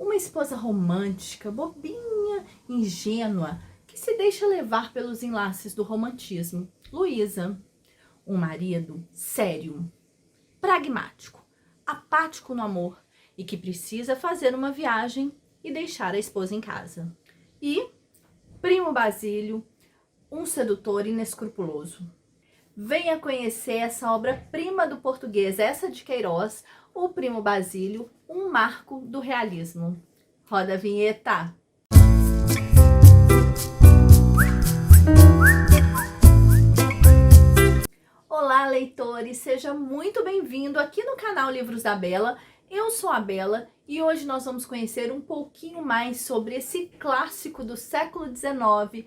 Uma esposa romântica, bobinha, ingênua, que se deixa levar pelos enlaces do romantismo, Luísa. Um marido sério, pragmático, apático no amor e que precisa fazer uma viagem e deixar a esposa em casa. E Primo Basílio, um sedutor inescrupuloso. Venha conhecer essa obra-prima do português Eça de Queiroz, o Primo Basílio, um marco do realismo. Roda a vinheta! Olá, leitores! Seja muito bem-vindo aqui no canal Livros da Bela. Eu sou a Bela e hoje nós vamos conhecer um pouquinho mais sobre esse clássico do século XIX,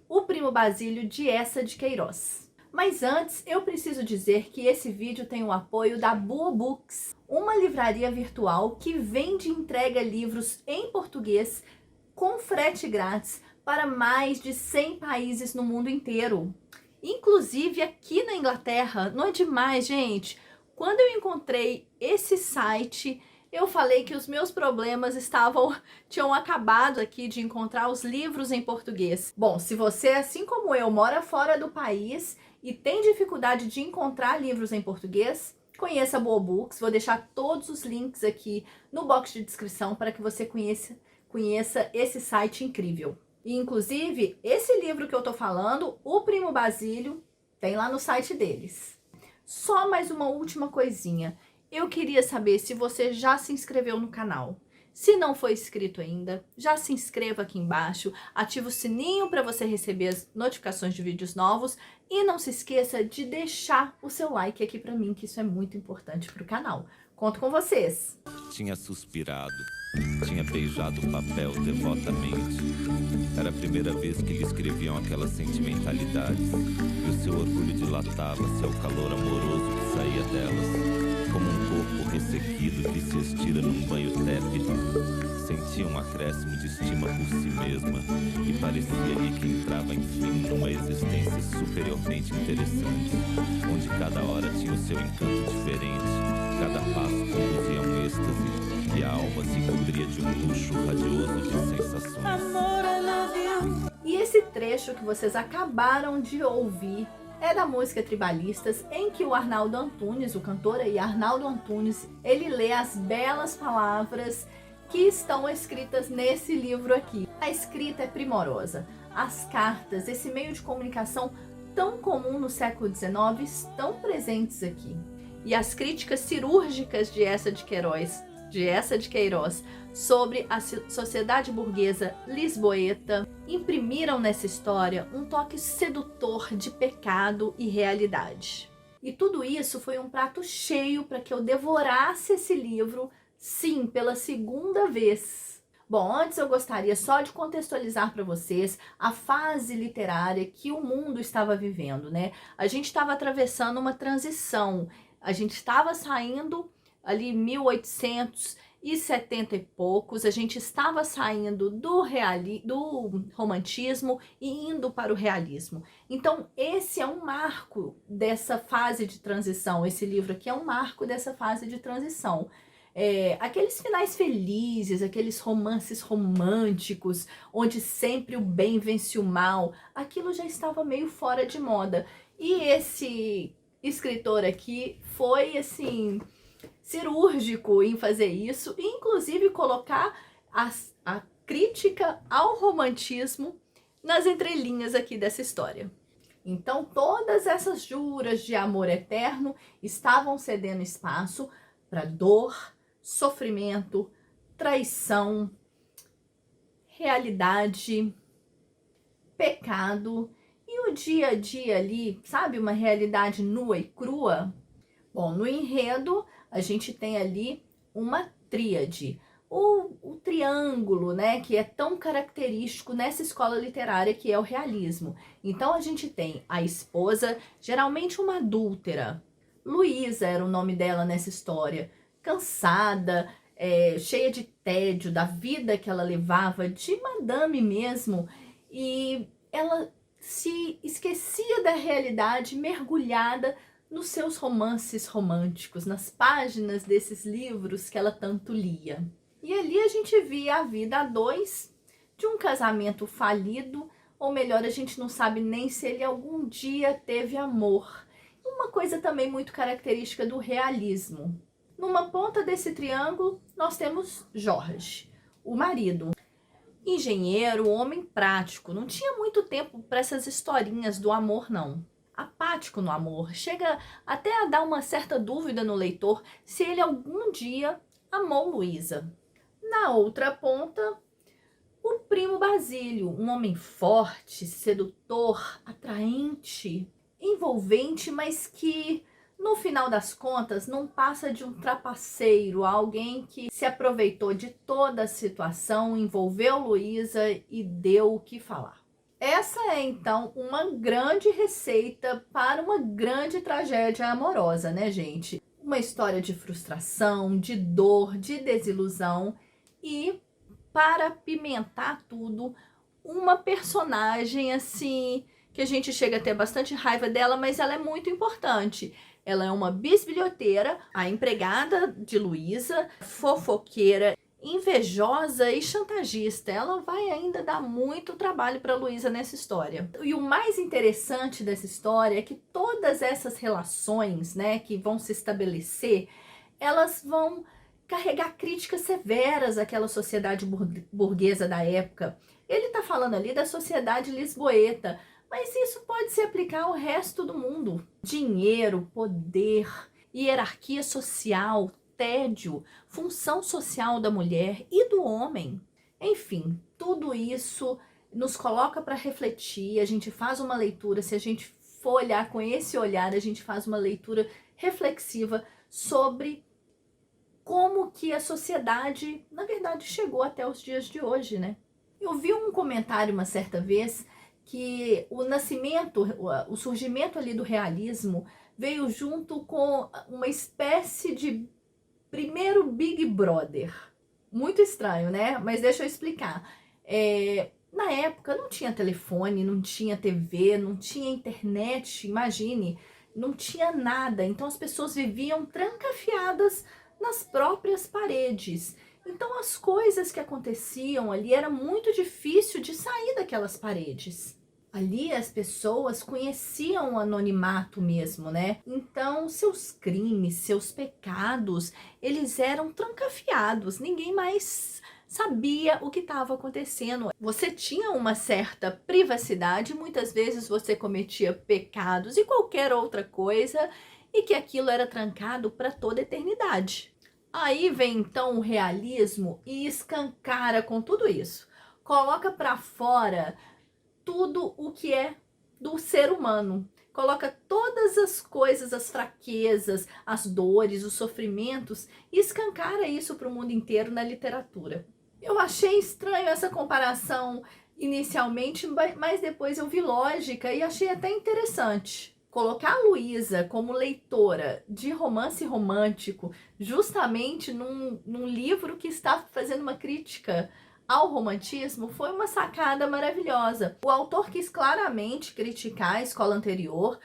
o Primo Basílio de Eça de Queiroz. Mas antes, eu preciso dizer que esse vídeo tem o apoio da Boa Books, uma livraria virtual que vende e entrega livros em português com frete grátis para mais de 100 países no mundo inteiro. Inclusive aqui na Inglaterra. Não é demais, gente? Quando eu encontrei esse site, eu falei que os meus problemas tinham acabado aqui de encontrar os livros em português. Bom, se você, assim como eu, mora fora do país e tem dificuldade de encontrar livros em português, conheça a Boa Books. Vou deixar todos os links aqui no box de descrição para que você conheça esse site incrível. E, inclusive, esse livro que eu tô falando, o Primo Basílio, tem lá no site deles. Só mais uma última coisinha. Eu queria saber se você já se inscreveu no canal. Se não for inscrito ainda, já se inscreva aqui embaixo, ativa o sininho para você receber as notificações de vídeos novos e não se esqueça de deixar o seu like aqui para mim, que isso é muito importante para o canal. Conto com vocês! Tinha suspirado, tinha beijado o papel devotamente. Era a primeira vez que lhe escreviam aquelas sentimentalidades e o seu orgulho dilatava-se ao calor amoroso que saía delas, como um corpo ressequido que se estira num banho tépido. Sentia um acréscimo de estima por si mesma e parecia-lhe que entrava enfim numa existência superiormente interessante, onde cada hora tinha o seu encanto diferente, cada passo conduzia a um êxtase e a alma se cobria de um luxo radioso de sensações. E esse trecho que vocês acabaram de ouvir é da música Tribalistas, em que o Arnaldo Antunes, o cantor aí, Arnaldo Antunes, ele lê as belas palavras que estão escritas nesse livro aqui. A escrita é primorosa. As cartas, esse meio de comunicação tão comum no século XIX, estão presentes aqui. E as críticas cirúrgicas de Eça de Queiroz sobre a sociedade burguesa lisboeta imprimiram nessa história um toque sedutor de pecado e realidade. E tudo isso foi um prato cheio para que eu devorasse esse livro, sim, pela segunda vez. Bom, antes eu gostaria só de contextualizar para vocês a fase literária que o mundo estava vivendo, né? A gente estava atravessando uma transição. A gente estava saindo ali 1870 e poucos, a gente estava saindo do romantismo e indo para o realismo. Então esse é um marco dessa fase de transição, esse livro aqui é um marco dessa fase de transição. Aqueles finais felizes, aqueles romances românticos, onde sempre o bem vence o mal, aquilo já estava meio fora de moda. E esse escritor aqui foi, assim, cirúrgico em fazer isso, e inclusive colocar a crítica ao romantismo nas entrelinhas aqui dessa história. Então, todas essas juras de amor eterno estavam cedendo espaço para dor, sofrimento, traição, realidade, pecado e o dia a dia ali, sabe, uma realidade nua e crua. Bom, no enredo a gente tem ali uma tríade, o triângulo, né, que é tão característico nessa escola literária que é o realismo. Então a gente tem a esposa, geralmente uma adúltera. Luísa era o nome dela nessa história, cansada, cheia de tédio da vida que ela levava, de madame mesmo, e ela se esquecia da realidade, mergulhada nos seus romances românticos, nas páginas desses livros que ela tanto lia. E ali a gente via a vida a dois de um casamento falido, ou melhor, a gente não sabe nem se ele algum dia teve amor. Uma coisa também muito característica do realismo. Numa ponta desse triângulo, nós temos Jorge, o marido. Engenheiro, homem prático, não tinha muito tempo para essas historinhas do amor, não. Apático no amor, chega até a dar uma certa dúvida no leitor se ele algum dia amou Luísa. Na outra ponta, o primo Basílio, um homem forte, sedutor, atraente, envolvente, mas que no final das contas não passa de um trapaceiro, alguém que se aproveitou de toda a situação, envolveu Luísa e deu o que falar. Essa é então uma grande receita para uma grande tragédia amorosa, né, gente? Uma história de frustração, de dor, de desilusão e, para pimentar tudo, uma personagem assim que a gente chega a ter bastante raiva dela, mas ela é muito importante. Ela é uma bisbilhoteira, a empregada de Luísa, fofoqueira, invejosa e chantagista. Ela vai ainda dar muito trabalho para Luísa nessa história. E o mais interessante dessa história é que todas essas relações, né, que vão se estabelecer, elas vão carregar críticas severas àquela sociedade burguesa da época. Ele está falando ali da sociedade lisboeta, mas isso pode se aplicar ao resto do mundo. Dinheiro, poder, hierarquia social, tédio, função social da mulher e do homem. Enfim, tudo isso nos coloca para refletir, a gente faz uma leitura, se a gente for olhar com esse olhar, a gente faz uma leitura reflexiva sobre como que a sociedade, na verdade, chegou até os dias de hoje, né? Eu vi um comentário uma certa vez que o surgimento ali do realismo veio junto com uma espécie de primeiro Big Brother. Muito estranho, né? Mas deixa eu explicar. Na época não tinha telefone, não tinha TV, não tinha internet, imagine, não tinha nada. Então as pessoas viviam trancafiadas nas próprias paredes. Então as coisas que aconteciam ali era muito difícil de sair daquelas paredes. Ali as pessoas conheciam o anonimato mesmo, né? Então seus crimes, seus pecados, eles eram trancafiados. Ninguém mais sabia o que estava acontecendo. Você tinha uma certa privacidade, muitas vezes você cometia pecados e qualquer outra coisa, e que aquilo era trancado para toda a eternidade. Aí vem então o realismo e escancara com tudo isso. Coloca para fora tudo o que é do ser humano. Coloca todas as coisas, as fraquezas, as dores, os sofrimentos e escancara isso para o mundo inteiro na literatura. Eu achei estranho essa comparação inicialmente, mas depois eu vi lógica e achei até interessante. Colocar a Luísa como leitora de romance romântico justamente num livro que está fazendo uma crítica ao romantismo foi uma sacada maravilhosa. O autor quis claramente criticar a escola anterior,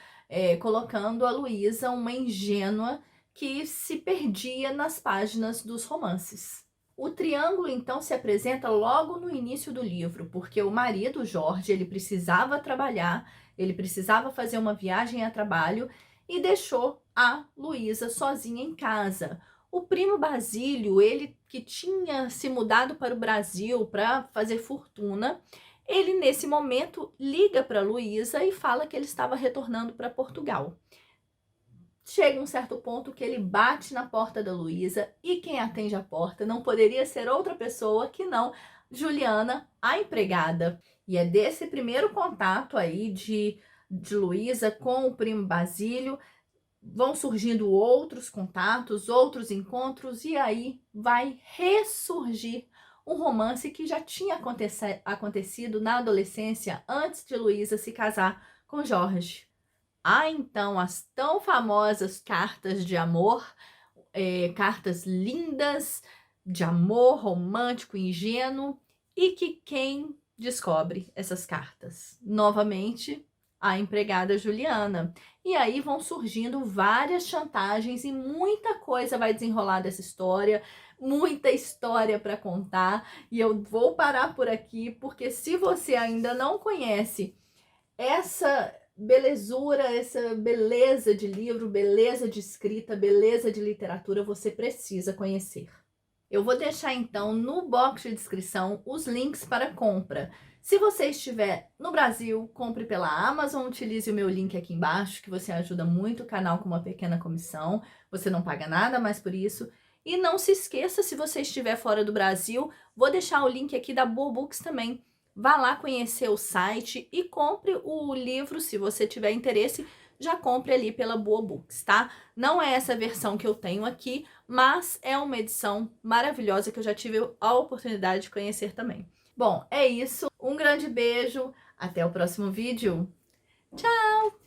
colocando a Luísa uma ingênua que se perdia nas páginas dos romances. O triângulo então se apresenta logo no início do livro, porque o marido, Jorge, ele precisava trabalhar, ele precisava fazer uma viagem a trabalho e deixou a Luísa sozinha em casa. O primo Basílio, ele que tinha se mudado para o Brasil para fazer fortuna, ele nesse momento liga para Luísa e fala que ele estava retornando para Portugal. Chega um certo ponto que ele bate na porta da Luísa e quem atende a porta não poderia ser outra pessoa que não Juliana, a empregada. E é desse primeiro contato aí de Luísa com o primo Basílio, vão surgindo outros contatos, outros encontros, e aí vai ressurgir um romance que já tinha acontecido na adolescência, antes de Luísa se casar com Jorge. Há então as tão famosas cartas de amor, cartas lindas, de amor romântico, ingênuo, e que quem descobre essas cartas? Novamente, a empregada Juliana. E aí vão surgindo várias chantagens e muita coisa vai desenrolar dessa história. muita história para contar e eu vou parar por aqui, porque se você ainda não conhece essa belezura, essa beleza de livro, beleza de escrita, beleza de literatura, você precisa conhecer. Eu vou deixar então no box de descrição os links para compra. Se você estiver no Brasil, compre pela Amazon, utilize o meu link aqui embaixo, que você ajuda muito o canal com uma pequena comissão, você não paga nada mais por isso. E não se esqueça, se você estiver fora do Brasil, vou deixar o link aqui da Boa Books também. Vá lá conhecer o site e compre o livro, se você tiver interesse, já compre ali pela Boa Books, tá? Não é essa versão que eu tenho aqui, mas é uma edição maravilhosa que eu já tive a oportunidade de conhecer também. Bom, é isso. Um grande beijo. Até o próximo vídeo. Tchau!